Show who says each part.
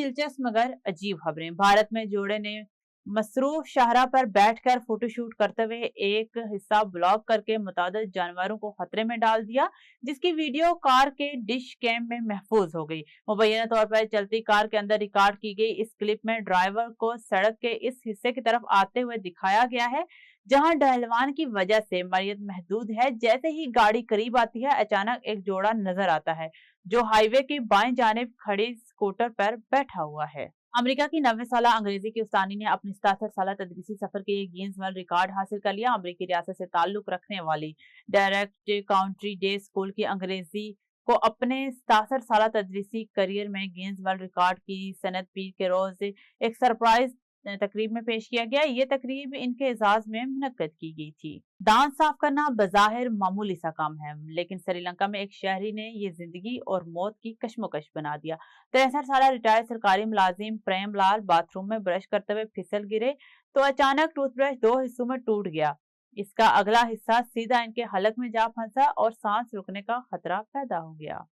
Speaker 1: दिलचस्प मगर अजीब खबरें। भारत में जोड़े ने मसरूफ शाहराह पर बैठकर फोटोशूट करते हुए एक हिस्सा ब्लॉक करके मुतादिद जानवरों को खतरे में डाल दिया, जिसकी वीडियो कार के डिश कैम में महफूज हो गई। मुबैना तौर पर चलती कार के अंदर रिकॉर्ड की गई इस क्लिप में ड्राइवर को सड़क के इस हिस्से की तरफ आते हुए दिखाया गया है जहां ढलवान की वजह से मरियत महदूद है। जैसे ही गाड़ी करीब आती है, अचानक एक जोड़ा नजर आता है जो हाईवे की बाएं जानिब खड़ी स्कूटर पर बैठा हुआ है। अमेरिका की 90 साला अंग्रेजी की उस्तानी ने अपनी 67 साला तदरीसी सफर के लिए गिनीज वर्ल्ड रिकॉर्ड हासिल कर लिया। अमेरिकी रियासत से ताल्लुक रखने वाली डायरेक्ट काउंट्री डे स्कूल की अंग्रेजी को अपने 67 साला तदरीसी करियर में गिनीज वर्ल्ड रिकॉर्ड की सनद पीर के रोज एक सरप्राइज तकरीब में पेश किया गया। ये तकरीब इनके एजाज में मुनक्कद की गई थी। दांत साफ करना बज़ाहिर मामूली सा काम है, लेकिन श्रीलंका में एक शहरी ने ये जिंदगी और मौत की कश्मकश बना दिया। 63 साल रिटायर्ड सरकारी मुलाजिम प्रेम लाल बाथरूम में ब्रश करते हुए फिसल गिरे तो अचानक टूथब्रश दो हिस्सों में टूट गया। इसका अगला हिस्सा सीधा इनके हलक में जा फंसा और सांस रुकने का खतरा पैदा हो गया।